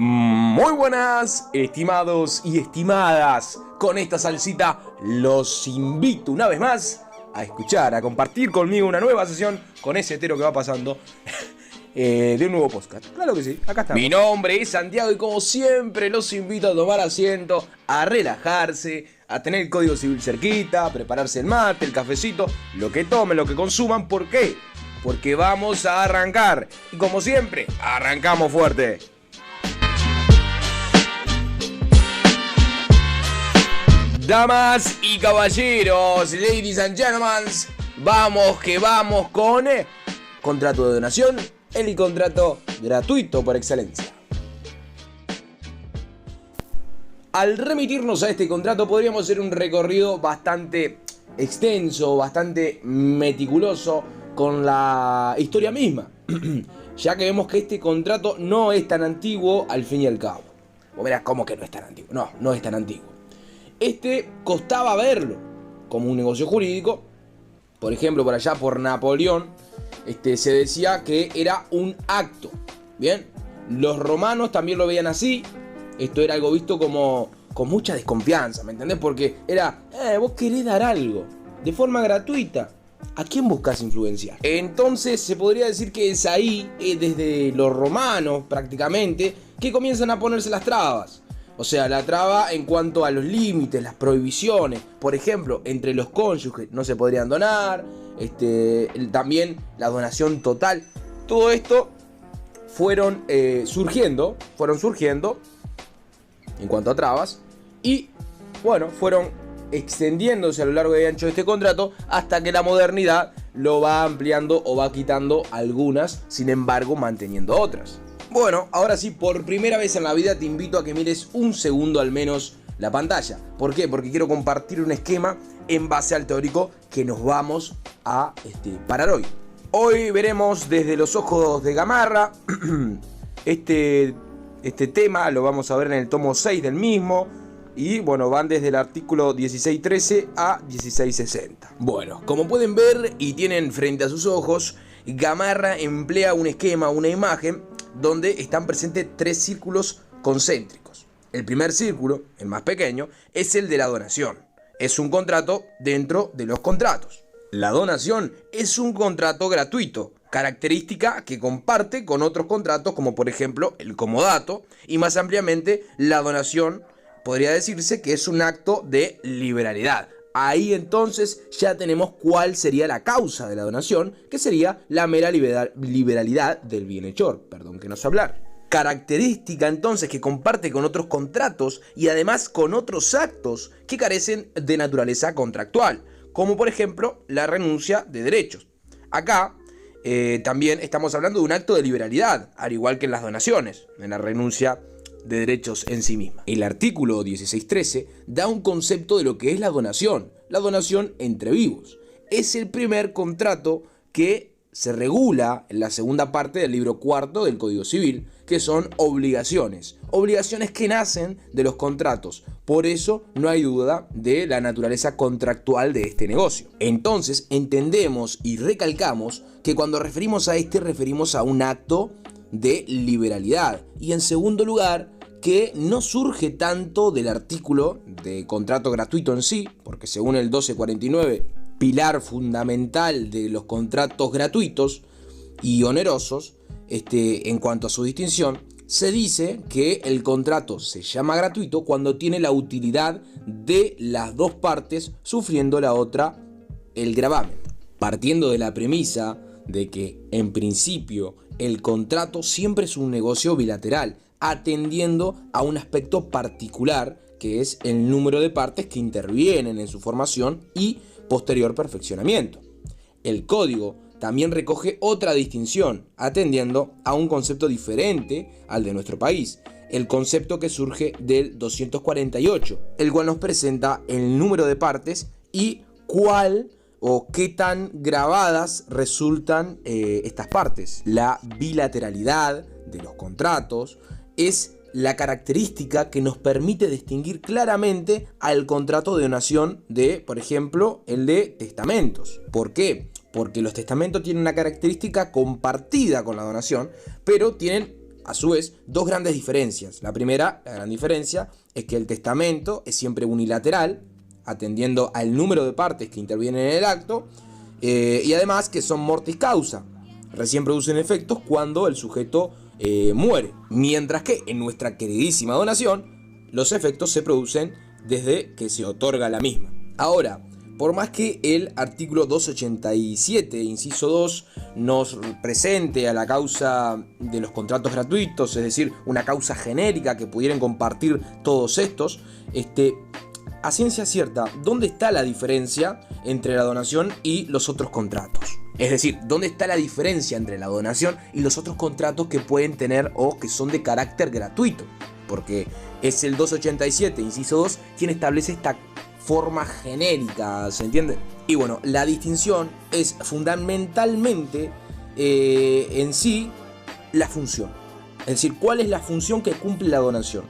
Muy buenas, estimados y estimadas. Con esta salsita los invito una vez más a escuchar, a compartir conmigo una nueva sesión con ese hetero que va pasando de un nuevo podcast. Claro que sí, acá estamos. Mi nombre es Santiago y como siempre los invito a tomar asiento, a relajarse, a tener el código civil cerquita, a prepararse el mate, el cafecito, lo que tomen, lo que consuman. ¿Por qué? Porque vamos a arrancar. Y como siempre, arrancamos fuerte. Damas y caballeros, ladies and gentlemen, vamos que vamos con contrato de donación, el contrato gratuito por excelencia. Al remitirnos a este contrato podríamos hacer un recorrido bastante extenso, bastante meticuloso con la historia misma, ya que vemos que este contrato no es tan antiguo al fin y al cabo. Vos verás cómo que no es tan antiguo, no es tan antiguo. Costaba verlo como un negocio jurídico. Por ejemplo, por allá por Napoleón, se decía que era un acto. Bien, los romanos también lo veían así. Esto era algo visto como con mucha desconfianza, ¿me entendés? Porque era, vos querés dar algo de forma gratuita. ¿A quién buscas influenciar? Entonces se podría decir que es ahí, desde los romanos prácticamente, que comienzan a ponerse las trabas. O sea, la traba en cuanto a los límites, las prohibiciones. Por ejemplo, entre los cónyuges no se podrían donar. También la donación total. Todo esto fueron surgiendo en cuanto a trabas. Y bueno, fueron extendiéndose a lo largo y ancho de este contrato hasta que la modernidad lo va ampliando o va quitando algunas, sin embargo manteniendo otras. Bueno, ahora sí, por primera vez en la vida te invito a que mires un segundo al menos la pantalla. ¿Por qué? Porque quiero compartir un esquema en base al teórico que nos vamos a parar hoy. Hoy veremos desde los ojos de Gamarra este tema, lo vamos a ver en el tomo 6 del mismo. Y bueno, van desde el artículo 1613 a 1660. Bueno, como pueden ver y tienen frente a sus ojos, Gamarra emplea un esquema, una imagen, donde están presentes tres círculos concéntricos. El primer círculo, el más pequeño, es el de la donación. Es un contrato dentro de los contratos. La donación es un contrato gratuito, característica que comparte con otros contratos como por ejemplo el comodato, y más ampliamente la donación podría decirse que es un acto de liberalidad. Ahí entonces ya tenemos cuál sería la causa de la donación, que sería la mera liberalidad del bienhechor, perdón que no sé hablar. Característica entonces que comparte con otros contratos y además con otros actos que carecen de naturaleza contractual, como por ejemplo la renuncia de derechos. Acá también estamos hablando de un acto de liberalidad, al igual que en las donaciones, en la renuncia de derechos en sí misma. El artículo 1613 da un concepto de lo que es la donación entre vivos. Es el primer contrato que se regula en la segunda parte del libro cuarto del Código Civil, que son obligaciones que nacen de los contratos. Por eso no hay duda de la naturaleza contractual de este negocio. Entonces entendemos y recalcamos que cuando referimos a un acto de liberalidad, y en segundo lugar que no surge tanto del artículo de contrato gratuito en sí, porque según el 1249, pilar fundamental de los contratos gratuitos y onerosos, en cuanto a su distinción, se dice que el contrato se llama gratuito cuando tiene la utilidad de las dos partes, sufriendo la otra el gravamen. Partiendo de la premisa de que en principio el contrato siempre es un negocio bilateral, atendiendo a un aspecto particular que es el número de partes que intervienen en su formación y posterior perfeccionamiento. El código también recoge otra distinción, atendiendo a un concepto diferente al de nuestro país, el concepto que surge del 248, el cual nos presenta el número de partes y cuál o qué tan grabadas resultan estas partes. La bilateralidad de los contratos es la característica que nos permite distinguir claramente al contrato de donación de, por ejemplo, el de testamentos. ¿Por qué? Porque los testamentos tienen una característica compartida con la donación, pero tienen a su vez, dos grandes diferencias. La primera, la gran diferencia, es que el testamento es siempre unilateral, atendiendo al número de partes que intervienen en el acto, y además que son mortis causa. Recién producen efectos cuando el sujeto muere. Mientras que en nuestra queridísima donación, los efectos se producen desde que se otorga la misma. Ahora, por más que el artículo 287, inciso 2, nos presente a la causa de los contratos gratuitos, es decir, una causa genérica que pudieran compartir todos estos, a ciencia cierta, ¿dónde está la diferencia entre la donación y los otros contratos? Es decir, ¿dónde está la diferencia entre la donación y los otros contratos que pueden tener o que son de carácter gratuito? Porque es el 287, inciso 2, quien establece esta forma genérica, ¿se entiende? Y bueno, la distinción es fundamentalmente en sí la función. Es decir, ¿cuál es la función que cumple la donación?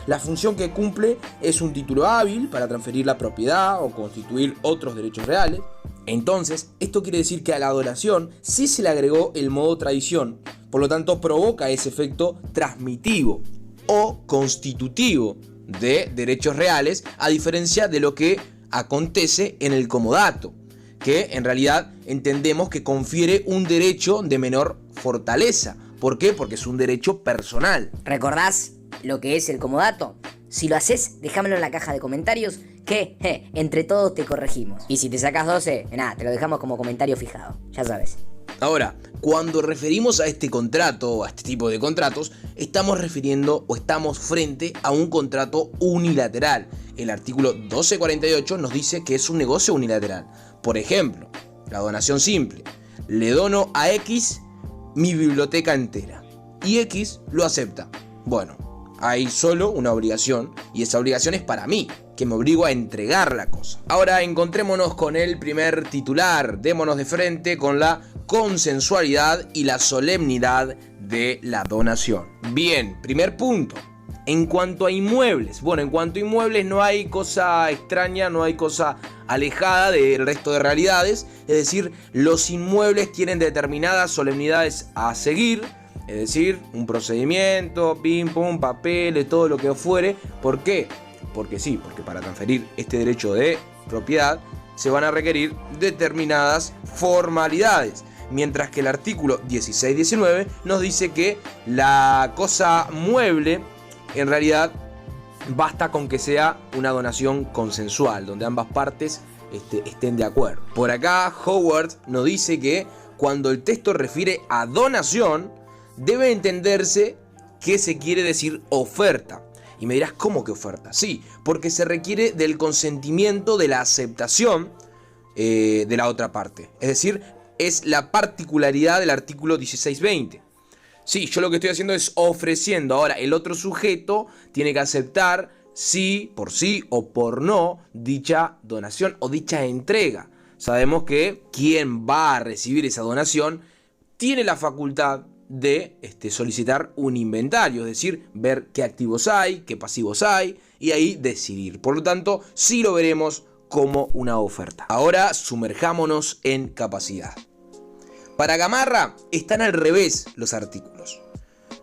La función que cumple es un título hábil para transferir la propiedad o constituir otros derechos reales. Entonces, esto quiere decir que a la donación sí se le agregó el modo tradición, por lo tanto provoca ese efecto transmitivo o constitutivo de derechos reales, a diferencia de lo que acontece en el comodato, que en realidad entendemos que confiere un derecho de menor fortaleza. ¿Por qué? Porque es un derecho personal. ¿Recordás lo que es el comodato? Si lo haces, déjamelo en la caja de comentarios que entre todos te corregimos. Y si te sacas 12, nada, te lo dejamos como comentario fijado, ya sabes. Ahora, cuando referimos a este contrato, a este tipo de contratos, estamos refiriendo o estamos frente a un contrato unilateral. El artículo 1248 nos dice que es un negocio unilateral. Por ejemplo, la donación simple. Le dono a X mi biblioteca entera y X lo acepta. Bueno, hay solo una obligación y esa obligación es para mí, que me obligo a entregar la cosa. Ahora encontrémonos con el primer titular, démonos de frente con la consensualidad y la solemnidad de la donación. Bien, primer punto. En cuanto a inmuebles, bueno, en cuanto a inmuebles no hay cosa extraña, no hay cosa alejada del resto de realidades, es decir, los inmuebles tienen determinadas solemnidades a seguir. Es decir, un procedimiento, pim, pum, papeles, todo lo que fuere. ¿Por qué? Porque sí, porque para transferir este derecho de propiedad se van a requerir determinadas formalidades. Mientras que el artículo 1619 nos dice que la cosa mueble, en realidad, basta con que sea una donación consensual, donde ambas partes estén de acuerdo. Por acá, Howard nos dice que cuando el texto refiere a donación, debe entenderse que se quiere decir oferta. Y me dirás, ¿cómo que oferta? Sí, porque se requiere del consentimiento de la aceptación de la otra parte. Es decir, es la particularidad del artículo 1620. Sí, yo lo que estoy haciendo es ofreciendo. Ahora, el otro sujeto tiene que aceptar sí o por no dicha donación o dicha entrega. Sabemos que quien va a recibir esa donación tiene la facultad de solicitar un inventario, es decir, ver qué activos hay, qué pasivos hay y ahí decidir. Por lo tanto, sí lo veremos como una oferta. Ahora sumerjámonos en capacidad. Para Gamarra están al revés los artículos.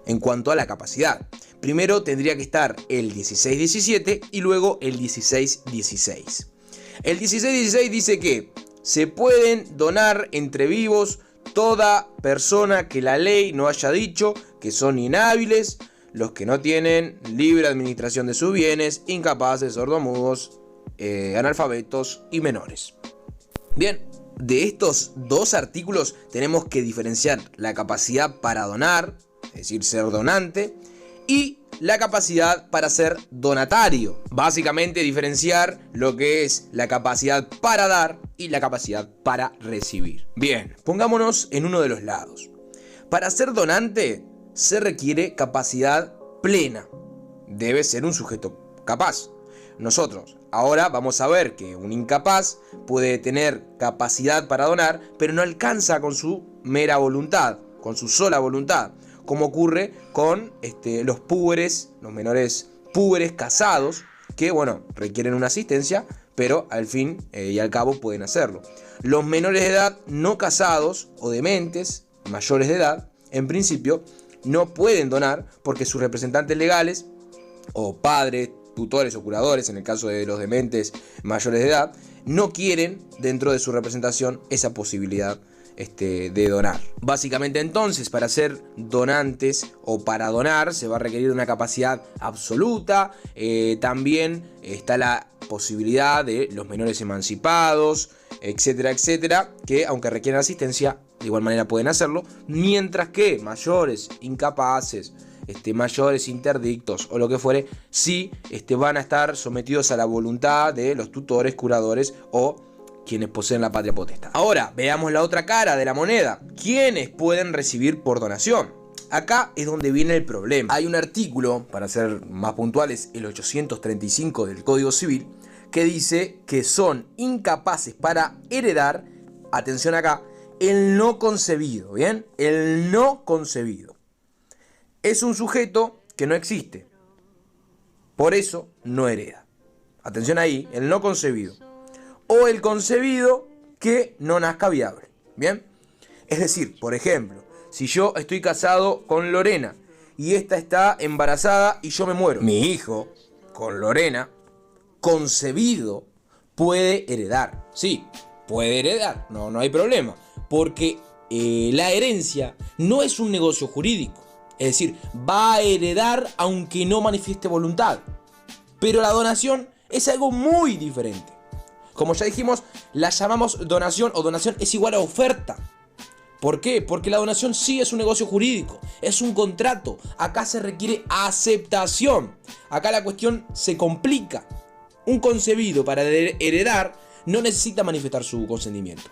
En cuanto a la capacidad, primero tendría que estar el 1617 y luego el 1616. El 1616 dice que se pueden donar entre vivos toda persona que la ley no haya dicho que son inhábiles, los que no tienen libre administración de sus bienes, incapaces, sordomudos, analfabetos y menores. Bien, de estos dos artículos tenemos que diferenciar la capacidad para donar, es decir, ser donante, y la capacidad para ser donatario. Básicamente diferenciar lo que es la capacidad para dar y la capacidad para recibir. Bien, pongámonos en uno de los lados. Para ser donante se requiere capacidad plena. Debe ser un sujeto capaz. Nosotros ahora vamos a ver que un incapaz puede tener capacidad para donar, pero no alcanza con su mera voluntad, con su sola voluntad, como ocurre con los púberes, los menores púberes casados, que bueno, requieren una asistencia, pero al fin y al cabo pueden hacerlo. Los menores de edad no casados o dementes, mayores de edad, en principio, no pueden donar porque sus representantes legales o padres, tutores o curadores, en el caso de los dementes mayores de edad, no quieren dentro de su representación esa posibilidad de donar. Básicamente entonces, para ser donantes o para donar se va a requerir una capacidad absoluta. También está la posibilidad de los menores emancipados, etcétera, etcétera, que aunque requieren asistencia, de igual manera pueden hacerlo, mientras que mayores incapaces, mayores interdictos o lo que fuere, sí van a estar sometidos a la voluntad de los tutores, curadores o quienes poseen la patria potestad. Ahora, veamos la otra cara de la moneda. ¿Quiénes pueden recibir por donación? Acá es donde viene el problema. Hay un artículo, para ser más puntuales, el 835 del Código Civil, que dice que son incapaces para heredar, atención acá, el no concebido, ¿bien? El no concebido. Es un sujeto que no existe. Por eso no hereda. Atención ahí, el no concebido. O el concebido que no nazca viable. ¿Bien? Es decir, por ejemplo, si yo estoy casado con Lorena y esta está embarazada y yo me muero, mi hijo, con Lorena, concebido, puede heredar. Sí, puede heredar, no hay problema. Porque la herencia no es un negocio jurídico. Es decir, va a heredar aunque no manifieste voluntad. Pero la donación es algo muy diferente. Como ya dijimos, la llamamos donación o donación es igual a oferta. ¿Por qué? Porque la donación sí es un negocio jurídico, es un contrato. Acá se requiere aceptación. Acá la cuestión se complica. Un concebido para heredar no necesita manifestar su consentimiento.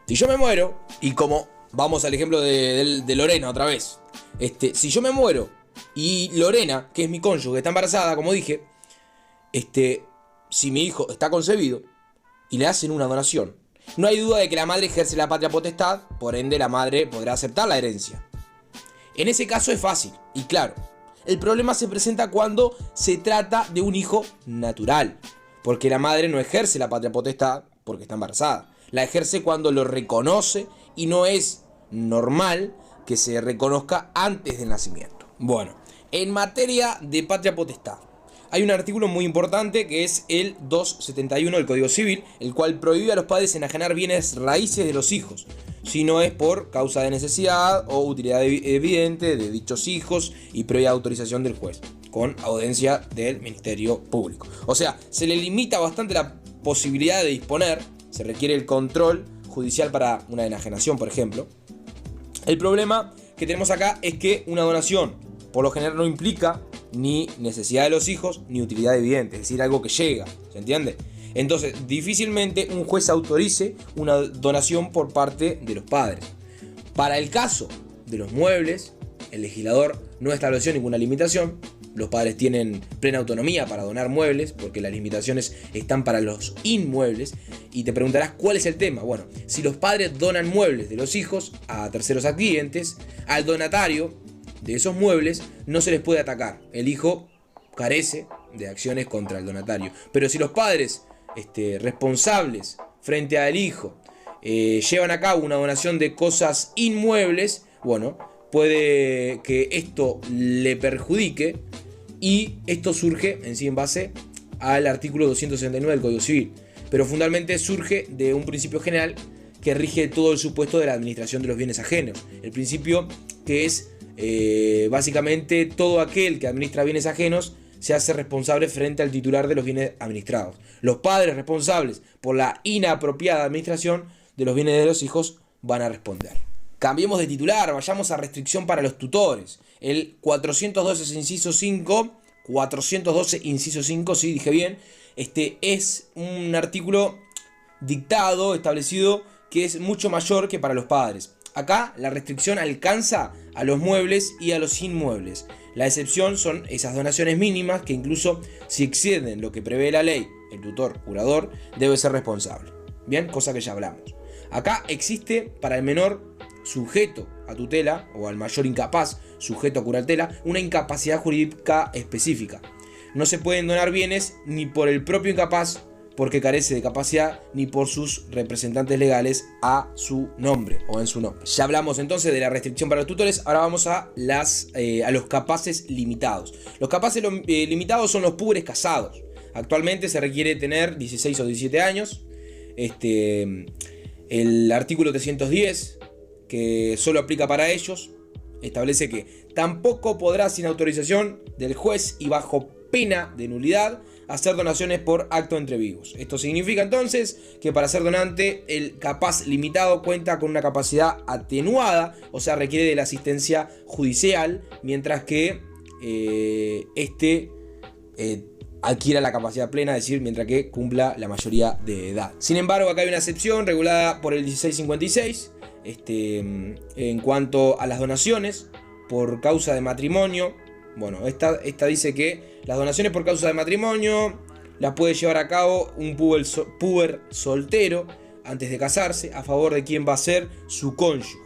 Si yo me muero, y como vamos al ejemplo de Lorena otra vez, si yo me muero y Lorena, que es mi cónyuge, está embarazada, como dije, si mi hijo está concebido y le hacen una donación, no hay duda de que la madre ejerce la patria potestad, por ende la madre podrá aceptar la herencia. En ese caso es fácil y claro. El problema se presenta cuando se trata de un hijo natural, porque la madre no ejerce la patria potestad porque está embarazada. La ejerce cuando lo reconoce y no es normal que se reconozca antes del nacimiento. Bueno, en materia de patria potestad, hay un artículo muy importante que es el 271 del Código Civil, el cual prohíbe a los padres enajenar bienes raíces de los hijos, si no es por causa de necesidad o utilidad evidente de dichos hijos y previa autorización del juez, con audiencia del Ministerio Público. O sea, se le limita bastante la posibilidad de disponer, se requiere el control judicial para una enajenación, por ejemplo. El problema que tenemos acá es que una donación, por lo general, no implica ni necesidad de los hijos, ni utilidad evidente, es decir, algo que llega, ¿se entiende? Entonces, difícilmente un juez autorice una donación por parte de los padres. Para el caso de los muebles, el legislador no estableció ninguna limitación. Los padres tienen plena autonomía para donar muebles, porque las limitaciones están para los inmuebles. Y te preguntarás cuál es el tema. Bueno, si los padres donan muebles de los hijos a terceros adquirientes, al donatario de esos muebles no se les puede atacar. El hijo carece de acciones contra el donatario. Pero si los padres responsables frente al hijo llevan a cabo una donación de cosas inmuebles, bueno, puede que esto le perjudique, y esto surge en sí en base al artículo 269 del Código Civil. Pero fundamentalmente surge de un principio general que rige todo el supuesto de la administración de los bienes ajenos. El principio que es básicamente todo aquel que administra bienes ajenos se hace responsable frente al titular de los bienes administrados. Los padres responsables por la inapropiada administración de los bienes de los hijos van a responder. Cambiemos de titular, vayamos a restricción para los tutores. El 412 inciso 5, 412 inciso 5, sí, dije bien, es un artículo dictado, establecido, que es mucho mayor que para los padres. Acá la restricción alcanza a los muebles y a los inmuebles. La excepción son esas donaciones mínimas que incluso si exceden lo que prevé la ley, el tutor, curador, debe ser responsable. Bien, cosa que ya hablamos. Acá existe para el menor sujeto a tutela o al mayor incapaz sujeto a curatela una incapacidad jurídica específica. No se pueden donar bienes ni por el propio incapaz porque carece de capacidad ni por sus representantes legales a su nombre o en su nombre. Ya hablamos entonces de la restricción para los tutores, ahora vamos a los capaces limitados. Los capaces limitados son los púberes casados. Actualmente se requiere tener 16 o 17 años. El artículo 310, que solo aplica para ellos, establece que tampoco podrá, sin autorización del juez y bajo pena de nulidad, hacer donaciones por acto entre vivos. Esto significa entonces que para ser donante el capaz limitado cuenta con una capacidad atenuada, o sea, requiere de la asistencia judicial, mientras que adquiera la capacidad plena, es decir, mientras que cumpla la mayoría de edad. Sin embargo, acá hay una excepción regulada por el 1656 en cuanto a las donaciones por causa de matrimonio. Bueno, esta dice que las donaciones por causa de matrimonio las puede llevar a cabo un puber soltero antes de casarse, a favor de quien va a ser su cónyuge.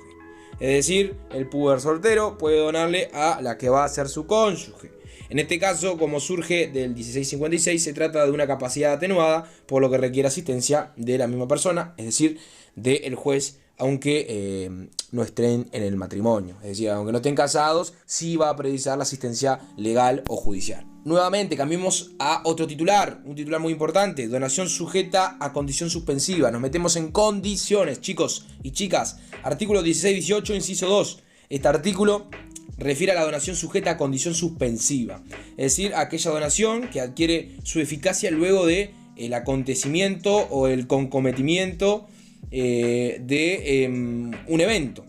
Es decir, el puber soltero puede donarle a la que va a ser su cónyuge. En este caso, como surge del 1656, se trata de una capacidad atenuada, por lo que requiere asistencia de la misma persona, es decir, del juez, aunque no estén en el matrimonio. Es decir, aunque no estén casados, sí va a precisar la asistencia legal o judicial. Nuevamente, cambiemos a otro titular, un titular muy importante: donación sujeta a condición suspensiva. Nos metemos en condiciones, chicos y chicas. Artículo 1618, inciso 2. Este artículo refiere a la donación sujeta a condición suspensiva, es decir, aquella donación que adquiere su eficacia luego de el acontecimiento o el concometimiento de un evento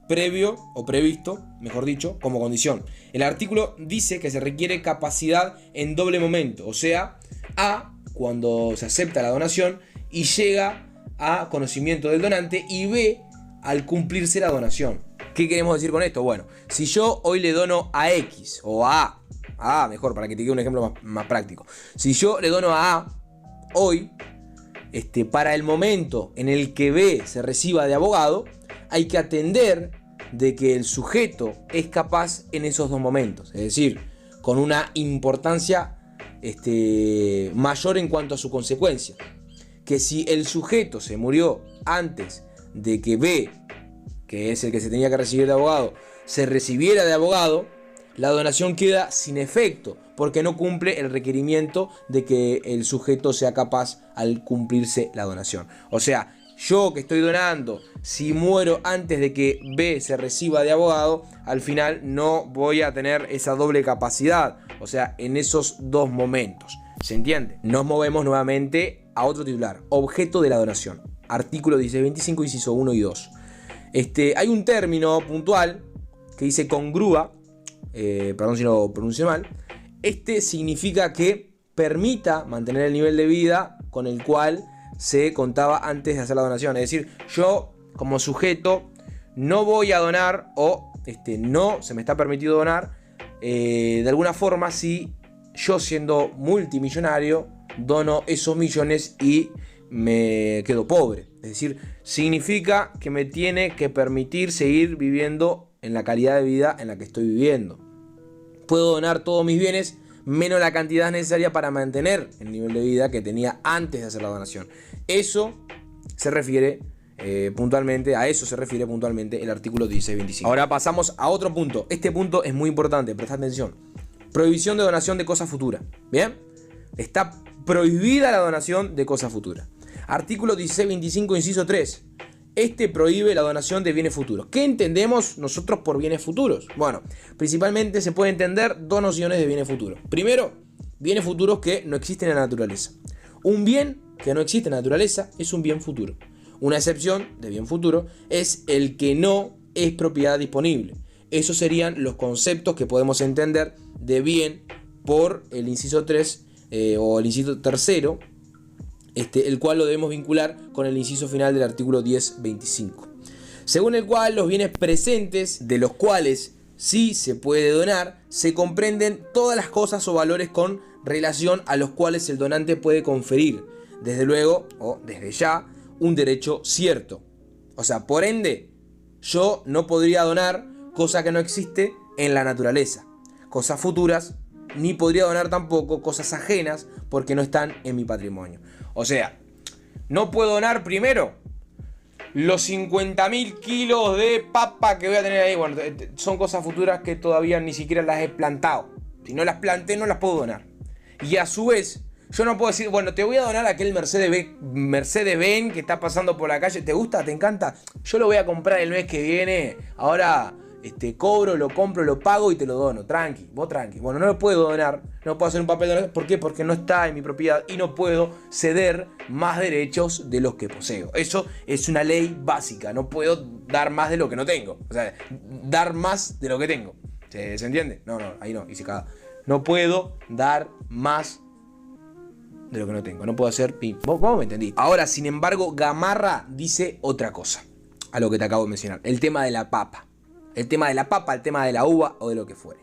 previo o previsto, mejor dicho, como condición. El artículo dice que se requiere capacidad en doble momento, o sea, A, cuando se acepta la donación y llega a conocimiento del donante, y B, al cumplirse la donación. ¿Qué queremos decir con esto? Bueno, si yo hoy le dono a X o a A, mejor, para que te quede un ejemplo más práctico. Si yo le dono a A hoy, para el momento en el que B se reciba de abogado, hay que atender de que el sujeto es capaz en esos dos momentos. Es decir, con una importancia mayor en cuanto a su consecuencia. Que si el sujeto se murió antes de que B, que es el que se tenía que recibir de abogado, se recibiera de abogado, la donación queda sin efecto, porque no cumple el requerimiento de que el sujeto sea capaz al cumplirse la donación. O sea, yo que estoy donando, si muero antes de que B se reciba de abogado, al final no voy a tener esa doble capacidad, o sea, en esos dos momentos. ¿Se entiende? Nos movemos nuevamente a otro titular: objeto de la donación. Artículo 1625, inciso 1 y 2. Hay un término puntual que dice congrúa, perdón si lo pronuncio mal. Significa que permita mantener el nivel de vida con el cual se contaba antes de hacer la donación. Es decir, yo como sujeto no voy a donar, o no se me está permitido donar de alguna forma si yo, siendo multimillonario, dono esos millones y me quedo pobre. Es decir, significa que me tiene que permitir seguir viviendo en la calidad de vida en la que estoy viviendo. Puedo donar todos mis bienes menos la cantidad necesaria para mantener el nivel de vida que tenía antes de hacer la donación. Eso se refiere puntualmente, a eso se refiere puntualmente el artículo 1625. Ahora pasamos a otro punto. Este punto es muy importante, presta atención. Prohibición de donación de cosa futura. ¿Bien? Está prohibida la donación de cosa futura. Artículo 1625, inciso 3. Prohíbe la donación de bienes futuros. ¿Qué entendemos nosotros por bienes futuros? Bueno, principalmente se puede entender dos nociones de bienes futuros. Primero, bienes futuros que no existen en la naturaleza. Un bien que no existe en la naturaleza es un bien futuro. Una excepción de bien futuro es el que no es propiedad disponible. Esos serían los conceptos que podemos entender de bien por el inciso 3 o el inciso tercero, el cual lo debemos vincular con el inciso final del artículo 1025, según el cual los bienes presentes, de los cuales sí se puede donar, se comprenden todas las cosas o valores con relación a los cuales el donante puede conferir, desde luego o desde ya, un derecho cierto. O sea, por ende, yo no podría donar cosa que no existe en la naturaleza. Cosas futuras ni podría donar tampoco cosas ajenas porque no están en mi patrimonio. O sea, no puedo donar primero los 50.000 kilos de papa que voy a tener ahí. Bueno, son cosas futuras que todavía ni siquiera las he plantado. Si no las planté, no las puedo donar. Y a su vez, yo no puedo decir, bueno, te voy a donar aquel Mercedes-Benz que está pasando por la calle. ¿Te gusta? ¿Te encanta? Yo lo voy a comprar el mes que viene. Ahora cobro, lo compro, lo pago y te lo dono. Tranqui, vos tranqui. Bueno, no lo puedo donar. No puedo hacer un papel de donación. ¿Por qué? Porque no está en mi propiedad y no puedo ceder más derechos de los que poseo. Eso es una ley básica. No puedo dar más de lo que no tengo. O sea, dar más de lo que tengo. ¿Se entiende? No, ahí no. Y se caga. No puedo dar más de lo que no tengo. No puedo hacer pim. ¿Vos me entendiste? Ahora, sin embargo, Gamarra dice otra cosa a lo que te acabo de mencionar. El tema de la papa. El tema de la papa, el tema de la uva o de lo que fuere.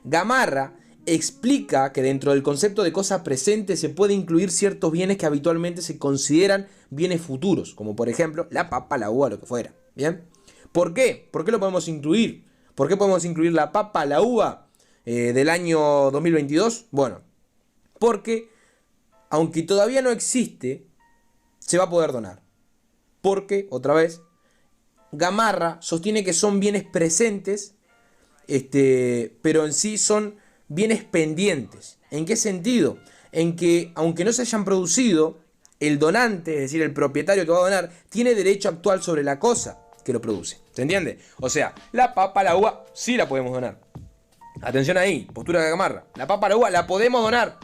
Gamarra explica que dentro del concepto de cosa presente se puede incluir ciertos bienes que habitualmente se consideran bienes futuros, como por ejemplo la papa, la uva, lo que fuera. ¿Bien? ¿Por qué? ¿Por qué lo podemos incluir? ¿Por qué podemos incluir la papa, la uva del año 2022? Bueno, porque aunque todavía no existe, se va a poder donar. Porque, otra vez, Gamarra sostiene que son bienes presentes, pero en sí son bienes pendientes. ¿En qué sentido? En que, aunque no se hayan producido, el donante, es decir, el propietario que va a donar, tiene derecho actual sobre la cosa que lo produce. ¿Se entiende? O sea, la papa, la uva, sí la podemos donar. Atención ahí, postura de Gamarra. La papa, la uva, la podemos donar.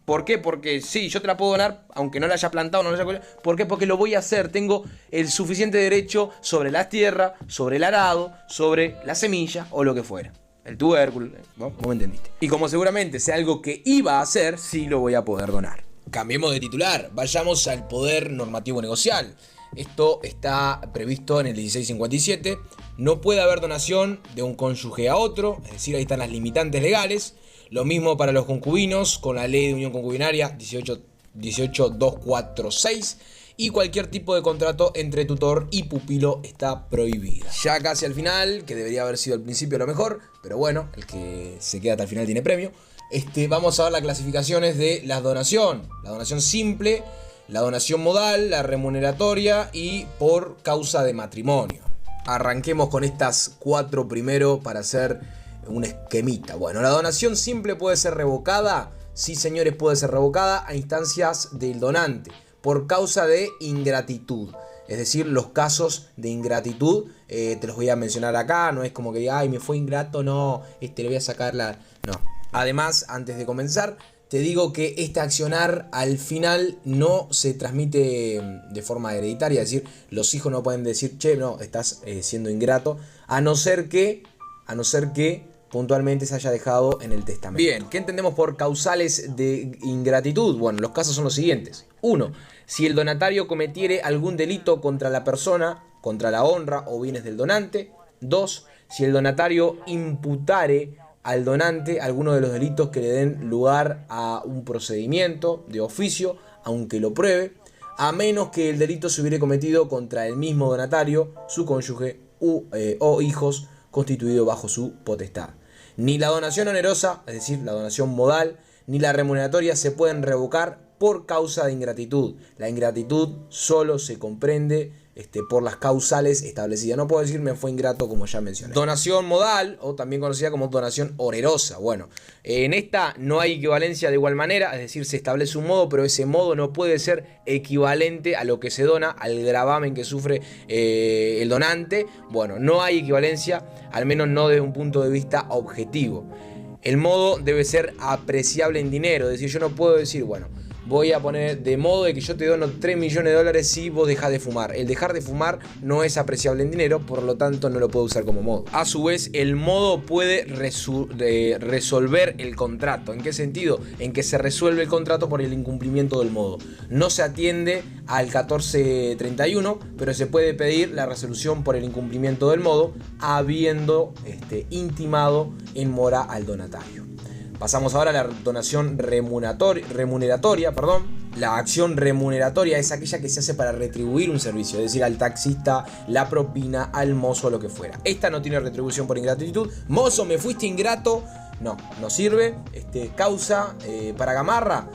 ¿Por qué? Porque sí, yo te la puedo donar, aunque no la haya plantado, no la haya colocado. ¿Por qué? Porque lo voy a hacer. Tengo el suficiente derecho sobre la tierra, sobre el arado, sobre la semilla o lo que fuera. El tubérculo, ¿no? ¿Vos me entendiste? Y como seguramente sea algo que iba a hacer, sí lo voy a poder donar. Cambiemos de titular, vayamos al poder normativo negocial. Esto está previsto en el 1657. No puede haber donación de un cónyuge a otro, es decir, ahí están las limitantes legales. Lo mismo para los concubinos con la ley de unión concubinaria 18246 y cualquier tipo de contrato entre tutor y pupilo está prohibida. Ya casi al final, que debería haber sido al principio lo mejor, pero bueno, el que se queda hasta el final tiene premio. Vamos a ver las clasificaciones de la donación simple, la donación modal, la remuneratoria y por causa de matrimonio. Arranquemos con estas 4 primero para hacer un esquemita. Bueno, la donación simple puede ser revocada, sí señores, puede ser revocada a instancias del donante por causa de ingratitud. Es decir, los casos de ingratitud te los voy a mencionar acá. No es como que diga, ay, me fue ingrato, no, le voy a sacar la... No. Además, antes de comenzar, te digo que este accionar al final no se transmite de forma hereditaria. Es decir, los hijos no pueden decir, che, no, estás siendo ingrato, a no ser que puntualmente se haya dejado en el testamento. Bien, ¿qué entendemos por causales de ingratitud? Bueno, los casos son los siguientes. 1. Si el donatario cometiere algún delito contra la persona, contra la honra o bienes del donante. 2. Si el donatario imputare al donante alguno de los delitos que le den lugar a un procedimiento de oficio, aunque lo pruebe, a menos que el delito se hubiere cometido contra el mismo donatario, su cónyuge o hijos constituido bajo su potestad. Ni la donación onerosa, es decir, la donación modal, ni la remuneratoria se pueden revocar por causa de ingratitud. La ingratitud solo se comprende por las causales establecidas. No puedo decir me fue ingrato como ya mencioné. Donación modal, o también conocida como donación onerosa. Bueno, en esta no hay equivalencia de igual manera, es decir, se establece un modo, pero ese modo no puede ser equivalente a lo que se dona, al gravamen que sufre el donante. Bueno, no hay equivalencia, al menos no desde un punto de vista objetivo. El modo debe ser apreciable en dinero, es decir, yo no puedo decir, bueno, voy a poner de modo de que yo te dono 3 millones de dólares si vos dejás de fumar. El dejar de fumar no es apreciable en dinero, por lo tanto no lo puedo usar como modo. A su vez, el modo puede resolver el contrato. ¿En qué sentido? En que se resuelve el contrato por el incumplimiento del modo. No se atiende al 1431, pero se puede pedir la resolución por el incumplimiento del modo, habiendo intimado en mora al donatario. Pasamos ahora a la donación remuneratoria. La acción remuneratoria es aquella que se hace para retribuir un servicio, es decir, al taxista, la propina, al mozo, lo que fuera. Esta no tiene retribución por ingratitud. Mozo, me fuiste ingrato, no sirve. Causa para Gamarra,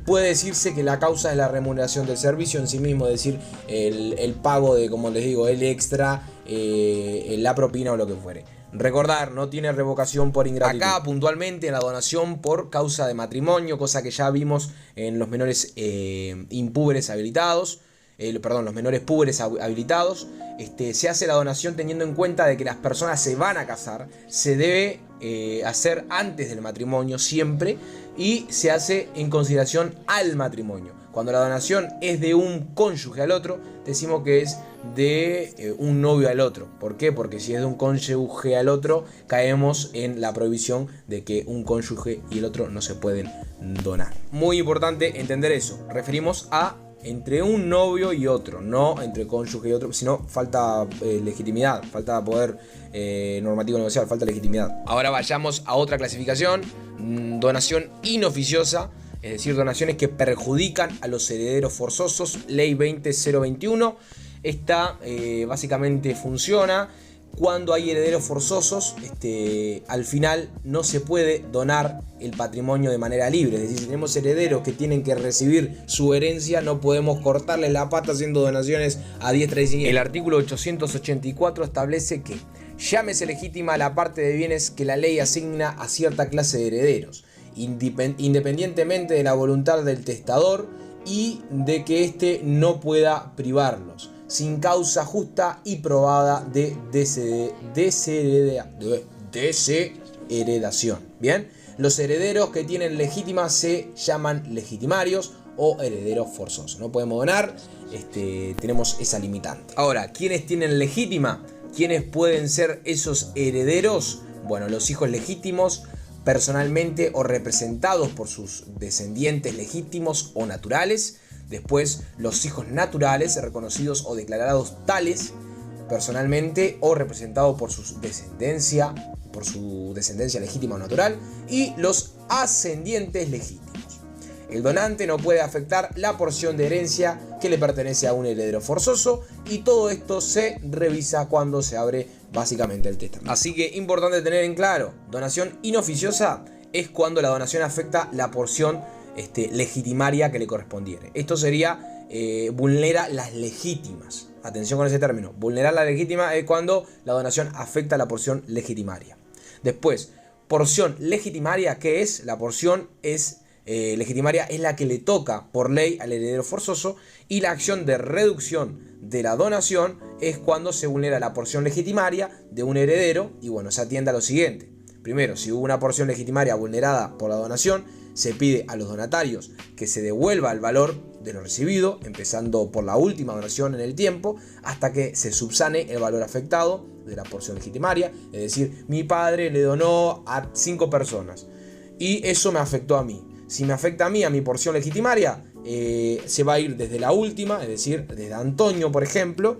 puede decirse que la causa es la remuneración del servicio en sí mismo, es decir, el pago de, como les digo, el extra, la propina o lo que fuere. Recordar, no tiene revocación por ingratitud. Acá puntualmente en la donación por causa de matrimonio, cosa que ya vimos en los menores impúberes habilitados. Los menores púberes habilitados, se hace la donación teniendo en cuenta de que las personas se van a casar, se debe hacer antes del matrimonio siempre y se hace en consideración al matrimonio. Cuando la donación es de un cónyuge al otro, decimos que es de un novio al otro. ¿Por qué? Porque si es de un cónyuge al otro, caemos en la prohibición de que un cónyuge y el otro no se pueden donar. Muy importante entender eso. Referimos a entre un novio y otro, no entre cónyuge y otro, sino falta legitimidad, falta poder normativo negocial, falta legitimidad. Ahora vayamos a otra clasificación, donación inoficiosa, es decir, donaciones que perjudican a los herederos forzosos, ley 20021. Esta básicamente funciona cuando hay herederos forzosos. Al final no se puede donar el patrimonio de manera libre, es decir, si tenemos herederos que tienen que recibir su herencia, no podemos cortarles la pata haciendo donaciones a diestra y siniestra. El artículo 884 establece que llámese legítima la parte de bienes que la ley asigna a cierta clase de herederos, independientemente de la voluntad del testador y de que éste no pueda privarlos, sin causa justa y probada de desheredación. Bien, los herederos que tienen legítima se llaman legitimarios o herederos forzosos. No podemos donar, tenemos esa limitante. Ahora, ¿quiénes tienen legítima? ¿Quiénes pueden ser esos herederos? Bueno, los hijos legítimos, personalmente o representados por sus descendientes legítimos o naturales. Después, los hijos naturales, reconocidos o declarados tales personalmente o representados por su descendencia legítima o natural. Y los ascendientes legítimos. El donante no puede afectar la porción de herencia que le pertenece a un heredero forzoso, y todo esto se revisa cuando se abre básicamente el testamento. Así que importante tener en claro, donación inoficiosa es cuando la donación afecta la porción legitimaria que le correspondiere. Esto sería vulnera las legítimas. Atención con ese término. Vulnerar la legítima es cuando la donación afecta la porción legitimaria. Después, porción legitimaria, ¿qué es? La porción legitimaria es la que le toca por ley al heredero forzoso, y la acción de reducción de la donación es cuando se vulnera la porción legitimaria de un heredero. Y bueno, se atiende a lo siguiente. Primero, si hubo una porción legitimaria vulnerada por la donación, se pide a los donatarios que se devuelva el valor de lo recibido, empezando por la última donación en el tiempo, hasta que se subsane el valor afectado de la porción legitimaria. Es decir, mi padre le donó a 5 personas y eso me afectó a mí. Si me afecta a mí, a mi porción legitimaria, se va a ir desde la última, es decir, desde Antonio, por ejemplo,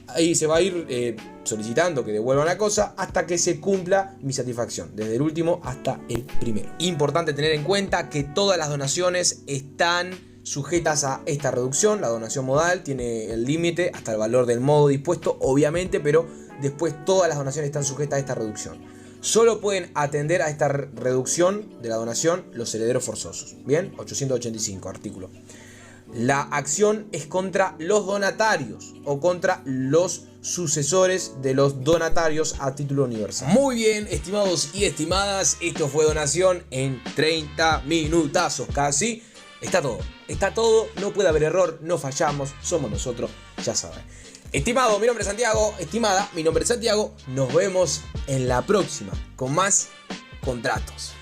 ahí se va a ir solicitando que devuelvan la cosa hasta que se cumpla mi satisfacción, desde el último hasta el primero. Importante tener en cuenta que todas las donaciones están sujetas a esta reducción. La donación modal tiene el límite hasta el valor del modo dispuesto, obviamente, pero después todas las donaciones están sujetas a esta reducción. Solo pueden atender a esta reducción de la donación los herederos forzosos. Bien, 885 artículo. La acción es contra los donatarios o contra los sucesores de los donatarios a título universal. Muy bien, estimados y estimadas, esto fue donación en 30 minutazos casi. Está todo, no puede haber error, no fallamos, somos nosotros, ya saben. Estimado, mi nombre es Santiago, estimada, mi nombre es Santiago, nos vemos en la próxima con más contratos.